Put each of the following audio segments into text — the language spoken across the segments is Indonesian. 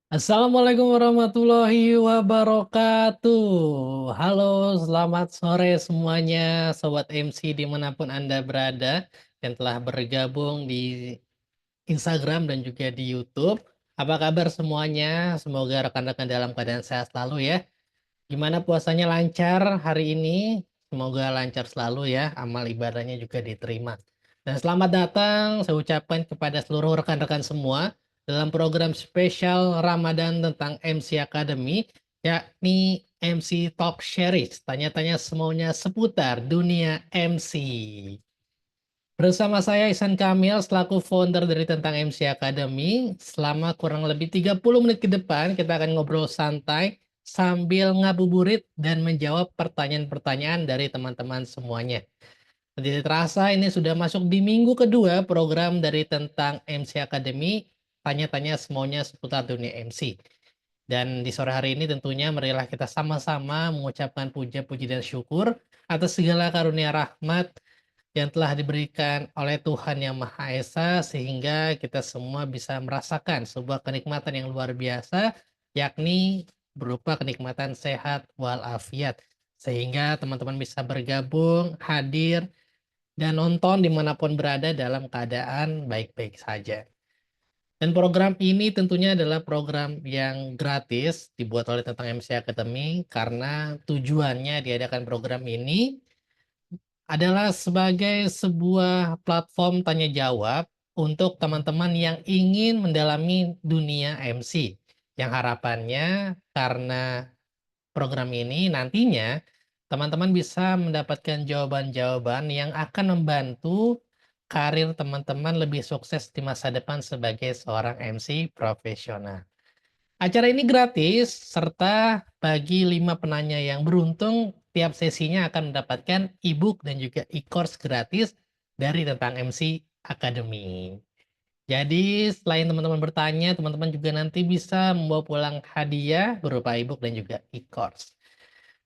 Assalamualaikum warahmatullahi wabarakatuh. Halo, selamat sore semuanya, Sobat MC dimanapun Anda berada yang telah bergabung di Instagram dan juga di YouTube. Apa kabar semuanya? Semoga rekan-rekan dalam keadaan sehat selalu ya. Gimana puasanya lancar hari ini? Semoga lancar selalu ya, amal ibadahnya juga diterima. Dan selamat datang saya ucapkan kepada seluruh rekan-rekan semua dalam program spesial Ramadan tentang MC Academy, yakni MC Talk Series. Tanya-tanya semuanya seputar dunia MC. Bersama saya Ihsan Kamil selaku founder dari Tentang MC Academy. Selama kurang lebih 30 menit ke depan kita akan ngobrol santai sambil ngabuburit dan menjawab pertanyaan-pertanyaan dari teman-teman semuanya. Tidak terasa ini sudah masuk di minggu kedua program dari Tentang MC Academy, tanya-tanya semuanya seputar dunia MC. Dan di sore hari ini tentunya marilah kita sama-sama mengucapkan puja-puji dan syukur atas segala karunia rahmat yang telah diberikan oleh Tuhan Yang Maha Esa sehingga kita semua bisa merasakan sebuah kenikmatan yang luar biasa, yakni berupa kenikmatan sehat walafiat. Sehingga teman-teman bisa bergabung, hadir, dan nonton dimanapun berada dalam keadaan baik-baik saja. Dan program ini tentunya adalah program yang gratis dibuat oleh Tentang MC Academy karena tujuannya diadakan program ini adalah sebagai sebuah platform tanya jawab untuk teman-teman yang ingin mendalami dunia MC. Yang harapannya karena program ini nantinya teman-teman bisa mendapatkan jawaban-jawaban yang akan membantu karir teman-teman lebih sukses di masa depan sebagai seorang MC profesional. Acara ini gratis, serta bagi 5 penanya yang beruntung, tiap sesinya akan mendapatkan e-book dan juga e-course gratis dari Tentang MC Academy. Jadi selain teman-teman bertanya, teman-teman juga nanti bisa membawa pulang hadiah berupa e-book dan juga e-course.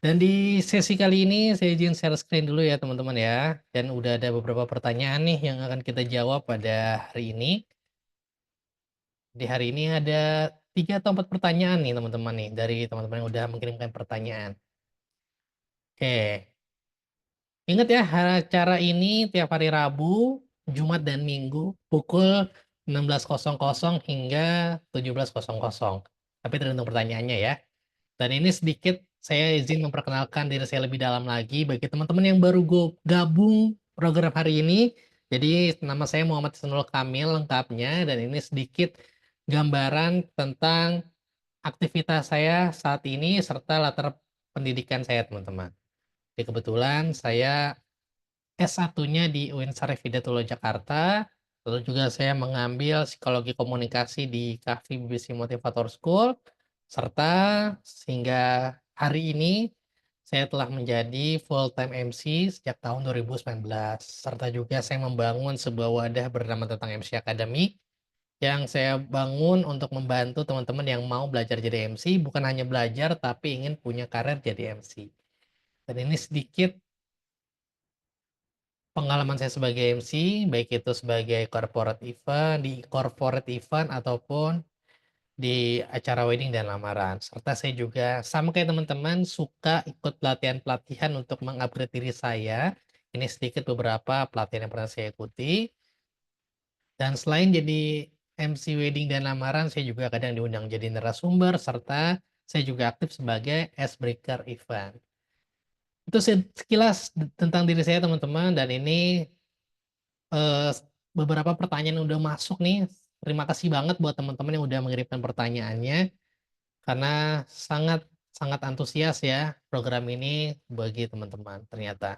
Dan di sesi kali ini saya izin share screen dulu ya teman-teman ya. Dan udah ada beberapa pertanyaan nih yang akan kita jawab pada hari ini. Di hari ini ada 3 atau 4 pertanyaan nih teman-teman nih, dari teman-teman yang udah mengirimkan pertanyaan. Oke, ingat ya acara ini tiap hari Rabu, Jumat, dan Minggu pukul 16.00 hingga 17.00. Tapi tergantung pertanyaannya ya. Dan ini sedikit saya izin memperkenalkan diri saya lebih dalam lagi bagi teman-teman yang baru gabung program hari ini. Jadi nama saya Muhammad Ihsanul Kamil lengkapnya dan ini sedikit gambaran tentang aktivitas saya saat ini serta latar pendidikan saya, teman-teman. Jadi kebetulan saya S1-nya di UIN Syarif Hidayatullah Jakarta, lalu juga saya mengambil psikologi komunikasi di KAFI BBC Motivator School, serta sehingga hari ini saya telah menjadi full-time MC sejak tahun 2019, serta juga saya membangun sebuah wadah bernama Tentang MC Academy yang saya bangun untuk membantu teman-teman yang mau belajar jadi MC, bukan hanya belajar tapi ingin punya karir jadi MC. Dan ini sedikit pengalaman saya sebagai MC, baik itu sebagai corporate event ataupun di acara wedding dan lamaran. Serta saya juga sama kayak teman-teman suka ikut pelatihan-pelatihan untuk mengupgrade diri saya. Ini sedikit beberapa pelatihan yang pernah saya ikuti. Dan selain jadi MC wedding dan lamaran, saya juga kadang diundang jadi narasumber, serta saya juga aktif sebagai icebreaker event. Itu sekilas tentang diri saya teman-teman, dan ini eh, beberapa pertanyaan yang udah masuk nih. Terima kasih banget buat teman-teman yang udah mengirimkan pertanyaannya, karena sangat sangat antusias ya program ini bagi teman-teman ternyata.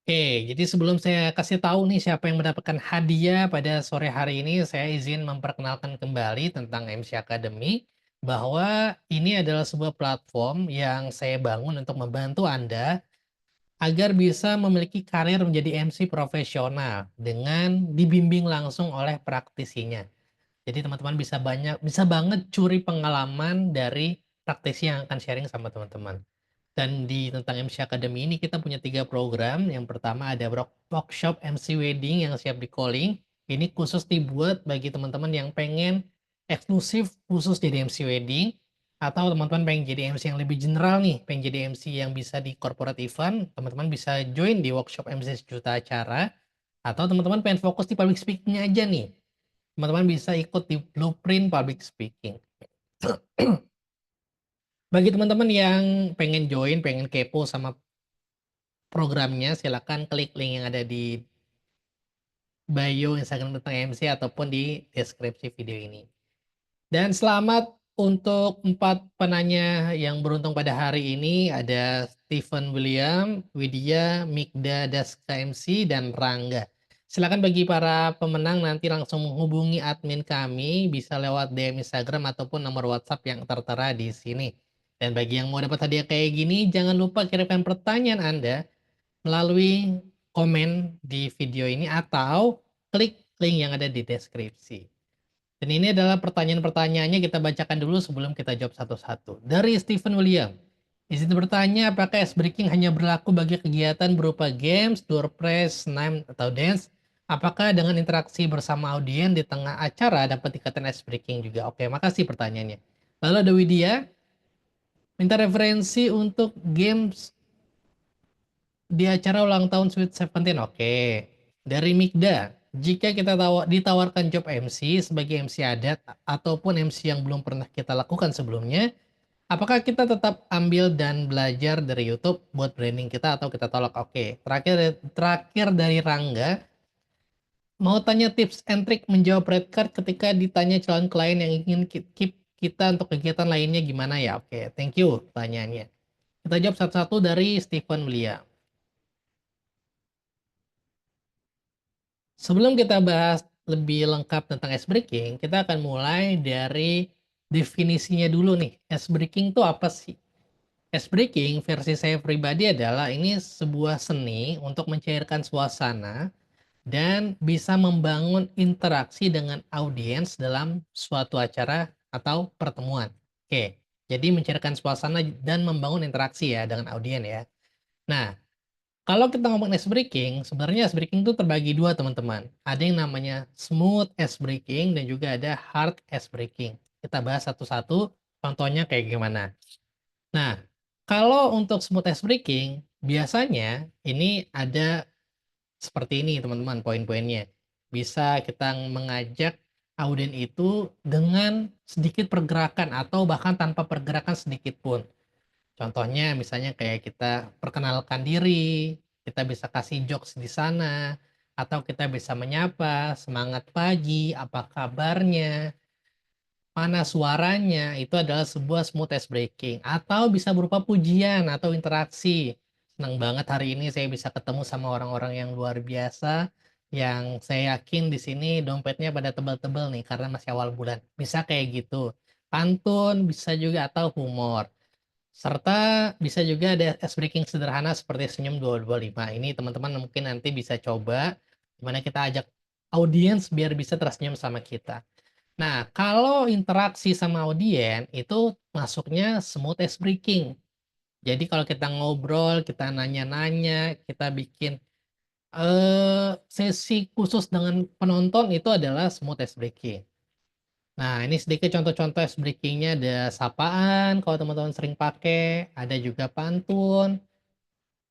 Oke, jadi sebelum saya kasih tahu nih siapa yang mendapatkan hadiah pada sore hari ini, saya izin memperkenalkan kembali tentang MC Academy, bahwa ini adalah sebuah platform yang saya bangun untuk membantu Anda agar bisa memiliki karir menjadi MC profesional dengan dibimbing langsung oleh praktisinya. Jadi teman-teman bisa banget curi pengalaman dari praktisi yang akan sharing sama teman-teman. Dan di Tentang MC Academy ini kita punya 3 program. Yang pertama ada workshop MC Wedding yang siap di-calling. Ini khusus dibuat bagi teman-teman yang pengen eksklusif khusus jadi MC wedding, atau teman-teman pengen jadi MC yang lebih general nih, pengen jadi MC yang bisa di corporate event, teman-teman bisa join di workshop MC sejuta acara, atau teman-teman pengen fokus di public speaking aja nih, teman-teman bisa ikut di Blueprint Public Speaking. Bagi teman-teman yang pengen join, pengen kepo sama programnya, silakan klik link yang ada di bio Instagram tentang MC ataupun di deskripsi video ini. Dan selamat untuk 4 penanya yang beruntung pada hari ini, ada Steven William, Widya, Mikda Daska MC, dan Rangga. Silakan bagi para pemenang nanti langsung menghubungi admin kami, bisa lewat DM Instagram ataupun nomor WhatsApp yang tertera di sini. Dan bagi yang mau dapat hadiah kayak gini, jangan lupa kirimkan pertanyaan Anda melalui komen di video ini atau klik link yang ada di deskripsi. Dan ini adalah pertanyaan-pertanyaannya, kita bacakan dulu sebelum kita jawab satu-satu. Dari Stephen William, izin bertanya, apakah ice breaking hanya berlaku bagi kegiatan berupa games, door prize, snime, atau dance? Apakah dengan interaksi bersama audiens di tengah acara dapat ikatan ice breaking juga? Oke, makasih pertanyaannya. Lalu ada Widya, minta referensi untuk games di acara ulang tahun Sweet Seventeen. Oke. Dari Mikda, jika kita ditawarkan job MC sebagai MC adat ataupun MC yang belum pernah kita lakukan sebelumnya, apakah kita tetap ambil dan belajar dari YouTube buat branding kita atau kita tolak? Oke. Terakhir dari Rangga, mau tanya tips and trick menjawab red card ketika ditanya calon klien yang ingin keep kita untuk kegiatan lainnya gimana ya? Oke, thank you pertanyaannya. Kita jawab satu-satu dari Stephen William. Sebelum kita bahas lebih lengkap tentang ice breaking, kita akan mulai dari definisinya dulu nih. Ice breaking itu apa sih? Ice breaking versi saya pribadi adalah ini sebuah seni untuk mencairkan suasana dan bisa membangun interaksi dengan audiens dalam suatu acara atau pertemuan. Oke, jadi mencairkan suasana dan membangun interaksi ya dengan audiens ya. Nah, kalau kita ngomong ice breaking, sebenarnya ice breaking itu terbagi dua teman-teman. Ada yang namanya smooth ice breaking dan juga ada hard ice breaking. Kita bahas satu-satu, contohnya kayak gimana. Nah, kalau untuk smooth ice breaking, biasanya ini ada seperti ini teman-teman poin-poinnya. Bisa kita mengajak audien itu dengan sedikit pergerakan atau bahkan tanpa pergerakan sedikit pun. Contohnya misalnya kayak kita perkenalkan diri, kita bisa kasih jokes di sana, atau kita bisa menyapa, "Semangat pagi, apa kabarnya? Mana suaranya?" Itu adalah sebuah smooth ice breaking, atau bisa berupa pujian atau interaksi. "Senang banget hari ini saya bisa ketemu sama orang-orang yang luar biasa, yang saya yakin di sini dompetnya pada tebal-tebal nih karena masih awal bulan." Bisa kayak gitu. Pantun bisa juga atau humor. Serta bisa juga ada ice breaking sederhana seperti senyum 225. Ini teman-teman mungkin nanti bisa coba, di mana kita ajak audiens biar bisa tersenyum sama kita. Nah, kalau interaksi sama audiens itu masuknya smooth ice breaking. Jadi kalau kita ngobrol, kita nanya-nanya, kita bikin, sesi khusus dengan penonton itu adalah smooth ice breaking. Nah, ini sedikit contoh-contoh ice breaking-nya, ada sapaan kalau teman-teman sering pakai, ada juga pantun,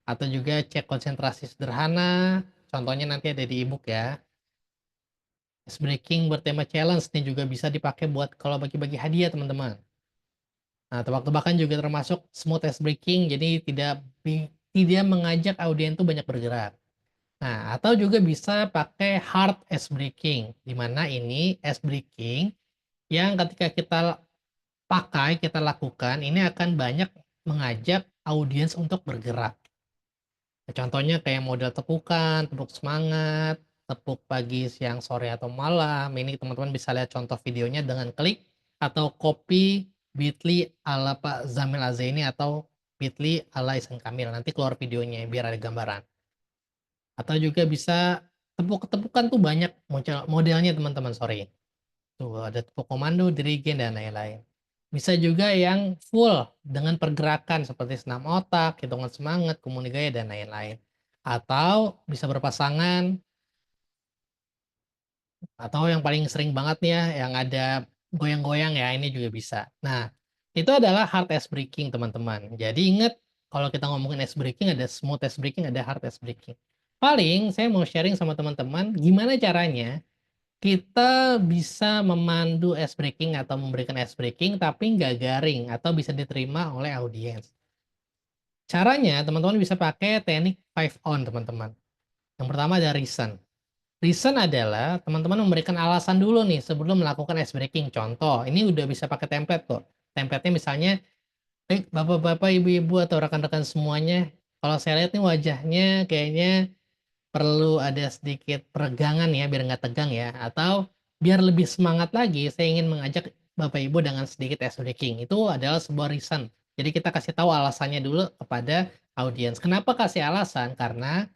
atau juga cek konsentrasi sederhana, contohnya nanti ada di e-book ya. Ice breaking bertema challenge ini juga bisa dipakai buat kalau bagi-bagi hadiah teman-teman. Nah, tebak-tebakan juga termasuk smooth ice breaking, jadi tidak mengajak audiens itu banyak bergerak. Nah, atau juga bisa pakai hard ice breaking, di mana ini ice breaking yang ketika kita kita lakukan, ini akan banyak mengajak audiens untuk bergerak. Contohnya kayak model tepukan, tepuk semangat, tepuk pagi, siang, sore, atau malam. Ini teman-teman bisa lihat contoh videonya dengan klik atau copy Bitly ala Pak Zamil Azaini atau Bitly ala Ihsan Kamil. Nanti keluar videonya biar ada gambaran. Atau juga bisa tepuk-tepukan tuh banyak modelnya teman-teman, sorry. Tuh ada tepuk komando, dirigen, dan lain-lain. Bisa juga yang full dengan pergerakan seperti senam otak, hitungan semangat, komuni gaya, dan lain-lain. Atau bisa berpasangan, atau yang paling sering banget nih ya, yang ada goyang-goyang ya, ini juga bisa. Nah, itu adalah hard ice breaking, teman-teman. Jadi ingat, kalau kita ngomongin ice breaking, ada smooth ice breaking, ada hard ice breaking. Paling saya mau sharing sama teman-teman, gimana caranya kita bisa memandu ice breaking atau memberikan ice breaking, tapi nggak garing atau bisa diterima oleh audiens. Caranya, teman-teman bisa pakai teknik 5 on, teman-teman. Yang pertama ada reason. Reason adalah teman-teman memberikan alasan dulu nih sebelum melakukan ice breaking. Contoh, ini udah bisa pakai template kok. Template-nya misalnya, bapak-bapak, ibu-ibu, atau rekan-rekan semuanya, kalau saya lihat nih wajahnya kayaknya perlu ada sedikit peregangan ya, biar nggak tegang ya. Atau biar lebih semangat lagi, saya ingin mengajak bapak ibu dengan sedikit ice breaking. Itu adalah sebuah reason. Jadi kita kasih tahu alasannya dulu kepada audiens. Kenapa kasih alasan? Karena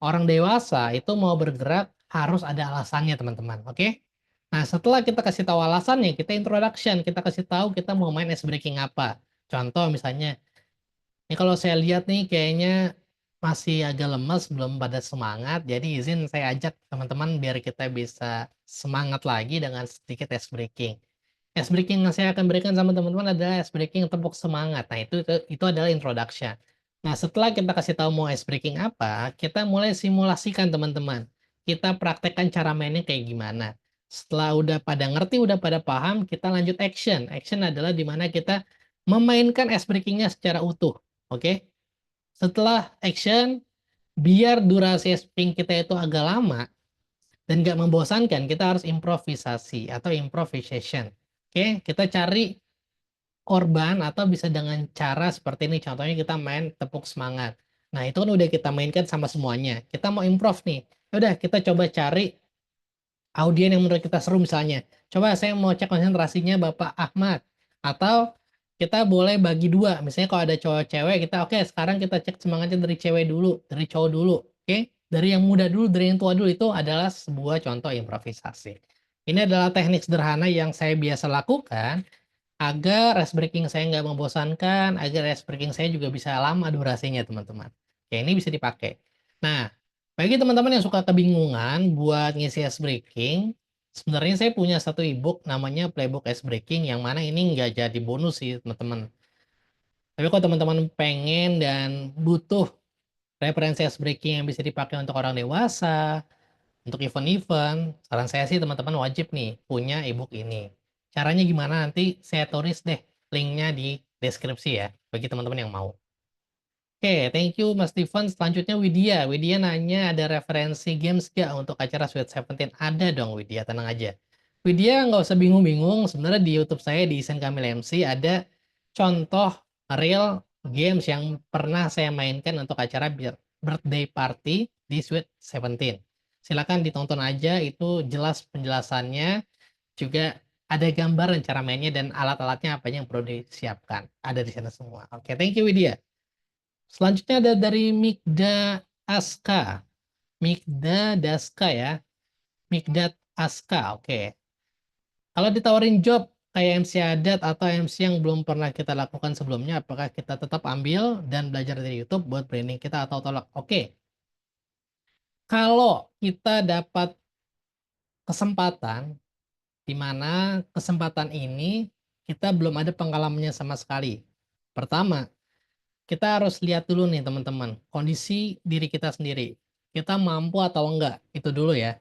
orang dewasa itu mau bergerak harus ada alasannya, teman-teman, oke? Nah, setelah kita kasih tahu alasannya, kita introduction, kita kasih tahu kita mau main ice breaking apa. Contoh misalnya, ini kalau saya lihat nih kayaknya masih agak lemas, belum pada semangat, jadi izin saya ajak teman-teman biar kita bisa semangat lagi dengan sedikit ice breaking. Ice breaking yang saya akan berikan sama teman-teman adalah ice breaking tepuk semangat. Nah, itu adalah introduction. Nah, setelah kita kasih tahu mau ice breaking apa, kita mulai simulasikan, teman-teman. Kita praktekkan cara mainnya kayak gimana. Setelah udah pada ngerti, udah pada paham, kita lanjut action. Action adalah dimana kita memainkan ice breaking-nya secara utuh. Oke? Setelah action, biar durasi ice breaking kita itu agak lama dan nggak membosankan, kita harus improvisasi atau improvisation. Oke, kita cari korban atau bisa dengan cara seperti ini. Contohnya kita main tepuk semangat. Nah, itu kan udah kita mainkan sama semuanya. Kita mau improv nih. Ya udah, kita coba cari audien yang menurut kita seru misalnya. Coba saya mau cek konsentrasinya Bapak Ahmad. Atau kita boleh bagi dua. Misalnya kalau ada cowok cewek, kita oke, sekarang kita cek semangatnya dari cewek dulu, dari cowok dulu. Oke, dari yang muda dulu, dari yang tua dulu. Itu adalah sebuah contoh improvisasi. Ini adalah teknik sederhana yang saya biasa lakukan agar ice breaking saya nggak membosankan, agar ice breaking saya juga bisa lama durasinya, teman-teman. Ya, ini bisa dipakai. Nah, bagi teman-teman yang suka kebingungan buat ngisi ice breaking, sebenarnya saya punya satu ebook namanya Playbook Ice Breaking, yang mana ini nggak jadi bonus sih, teman-teman. Tapi kalau teman-teman pengen dan butuh referensi ice breaking yang bisa dipakai untuk orang dewasa, untuk event-event, saran saya sih teman-teman wajib nih punya ebook ini. Caranya gimana nanti saya tulis deh linknya di deskripsi ya, bagi teman-teman yang mau. Oke, thank you Mas Steven. Selanjutnya Widya. Widya nanya ada referensi games gak untuk acara Sweet Seventeen? Ada dong Widya, tenang aja. Widya nggak usah bingung-bingung, sebenarnya di YouTube saya di Isen Kamil MC ada contoh real games yang pernah saya mainkan untuk acara birthday party di Sweet Seventeen. Silakan ditonton aja, itu jelas penjelasannya, juga ada gambar dan cara mainnya dan alat-alatnya apa yang perlu disiapkan. Ada di sana semua. Oke, thank you Widya. Selanjutnya ada dari Mikda Aska. Mikda Daska ya. Mikdad Aska, oke. Kalau ditawarin job kayak MC adat atau MC yang belum pernah kita lakukan sebelumnya, apakah kita tetap ambil dan belajar dari YouTube buat branding kita atau tolak? Oke. Kalau kita dapat kesempatan, di mana kesempatan ini kita belum ada pengalamannya sama sekali. Pertama, kita harus lihat dulu nih teman-teman, kondisi diri kita sendiri. Kita mampu atau enggak, itu dulu ya.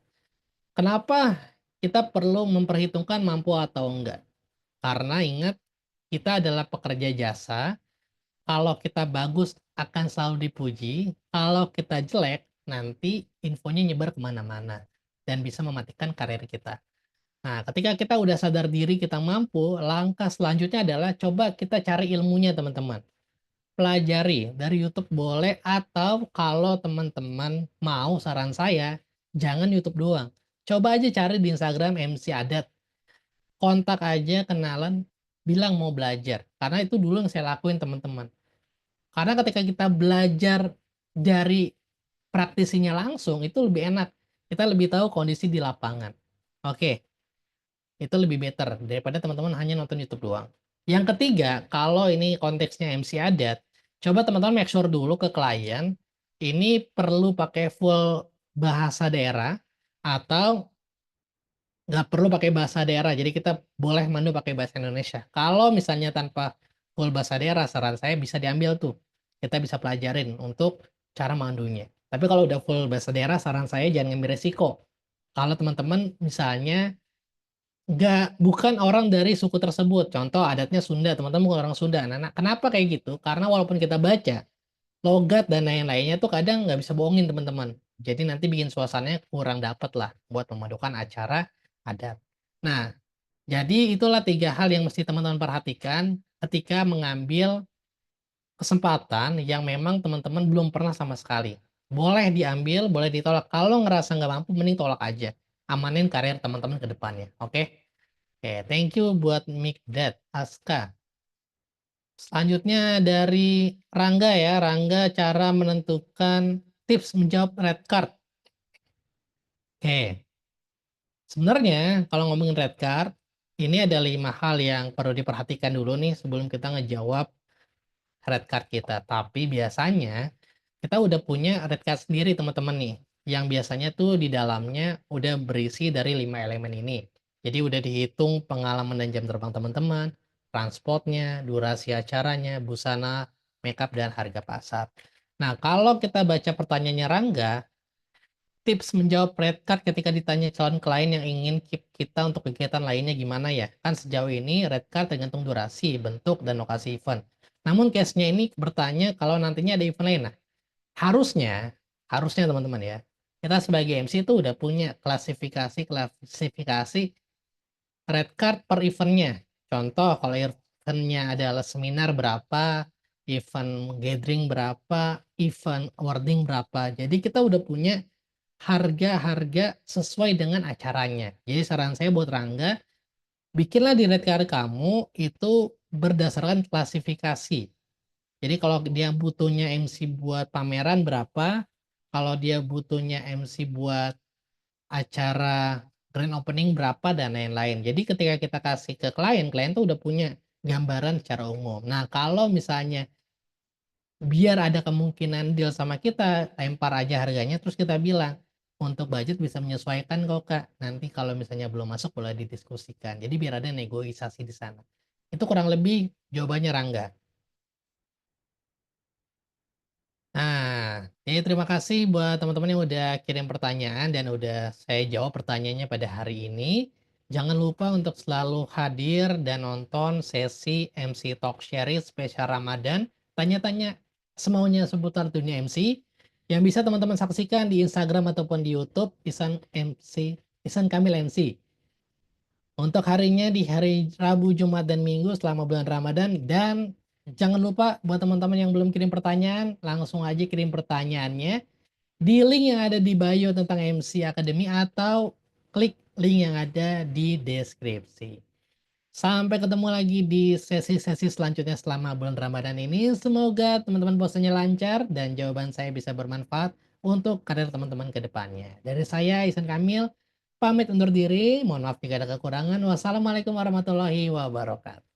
Kenapa kita perlu memperhitungkan mampu atau enggak? Karena ingat, kita adalah pekerja jasa, kalau kita bagus akan selalu dipuji, kalau kita jelek, nanti infonya nyebar kemana-mana, dan bisa mematikan karir kita. Nah, ketika kita udah sadar diri kita mampu, langkah selanjutnya adalah coba kita cari ilmunya teman-teman. Pelajari dari YouTube boleh, atau kalau teman-teman mau saran saya, jangan YouTube doang. Coba aja cari di Instagram MC Adat. Kontak aja, kenalan, bilang mau belajar. Karena itu dulu yang saya lakuin teman-teman. Karena ketika kita belajar dari praktisinya langsung, itu lebih enak. Kita lebih tahu kondisi di lapangan. Oke, itu lebih better daripada teman-teman hanya nonton YouTube doang. Yang ketiga, kalau ini konteksnya MC adat, coba teman-teman make sure dulu ke klien, ini perlu pakai full bahasa daerah atau Nggak perlu pakai bahasa daerah, jadi kita boleh mandu pakai bahasa Indonesia. Kalau misalnya tanpa full bahasa daerah, saran saya bisa diambil tuh, kita bisa pelajarin untuk cara mandunya. Tapi kalau udah full bahasa daerah, saran saya jangan ngambil resiko. Kalau teman-teman misalnya bukan orang dari suku tersebut, contoh adatnya Sunda, teman-teman bukan orang Sunda. Nah, kenapa kayak gitu? Karena walaupun kita baca, logat dan lain-lainnya tuh kadang nggak bisa bohongin teman-teman. Jadi nanti bikin suasananya kurang dapet lah buat memadukan acara adat. Nah, jadi itulah 3 hal yang mesti teman-teman perhatikan ketika mengambil kesempatan yang memang teman-teman belum pernah sama sekali. Boleh diambil, boleh ditolak. Kalau ngerasa nggak mampu, mending tolak aja. Amanin karir teman-teman ke depannya, oke? Oke, thank you buat Mikdad, Aska. Selanjutnya dari Rangga ya, Rangga cara menentukan tips menjawab red card. Oke, sebenarnya kalau ngomongin red card, ini ada 5 hal yang perlu diperhatikan dulu nih sebelum kita ngejawab red card kita. Tapi biasanya kita udah punya red card sendiri teman-teman nih, yang biasanya tuh di dalamnya udah berisi dari 5 elemen ini. Jadi udah dihitung pengalaman dan jam terbang teman-teman, transportnya, durasi acaranya, busana, makeup, dan harga pasar. Nah, kalau kita baca pertanyaannya Rangga, tips menjawab red card ketika ditanya calon klien yang ingin keep kita untuk kegiatan lainnya gimana ya? Kan sejauh ini red card tergantung durasi, bentuk, dan lokasi event. Namun case-nya ini bertanya kalau nantinya ada event lain. Nah, harusnya harusnya teman-teman ya, kita sebagai MC itu udah punya klasifikasi red card per event-nya. Contoh kalau event-nya adalah seminar berapa, event gathering berapa, event awarding berapa. Jadi kita udah punya harga-harga sesuai dengan acaranya. Jadi saran saya buat Rangga, bikinlah di red card kamu itu berdasarkan klasifikasi. Jadi kalau dia butuhnya MC buat pameran berapa, kalau dia butuhnya MC buat acara grand opening berapa, dan lain-lain. Jadi ketika kita kasih ke klien, klien tuh udah punya gambaran secara umum. Nah, kalau misalnya biar ada kemungkinan deal sama kita, lempar aja harganya terus kita bilang, "Untuk budget bisa menyesuaikan kok, Kak. Nanti kalau misalnya belum masuk boleh didiskusikan." Jadi biar ada negosiasi di sana. Itu kurang lebih jawabannya Rangga. Nah, jadi terima kasih buat teman-teman yang udah kirim pertanyaan dan udah saya jawab pertanyaannya pada hari ini. Jangan lupa untuk selalu hadir dan nonton sesi MC Talk Series spesial Ramadan. Tanya-tanya semaunya seputar dunia MC yang bisa teman-teman saksikan di Instagram ataupun di YouTube Isan MC, Isan Kamil MC. Untuk harinya di hari Rabu, Jumat, dan Minggu selama bulan Ramadan. Dan jangan lupa buat teman-teman yang belum kirim pertanyaan, langsung aja kirim pertanyaannya di link yang ada di bio tentang MC Academy atau klik link yang ada di deskripsi. Sampai ketemu lagi di sesi-sesi selanjutnya selama bulan Ramadan ini. Semoga teman-teman puasanya lancar dan jawaban saya bisa bermanfaat untuk karir teman-teman ke depannya. Dari saya, Ihsan Kamil, pamit undur diri. Mohon maaf jika ada kekurangan. Wassalamualaikum warahmatullahi wabarakatuh.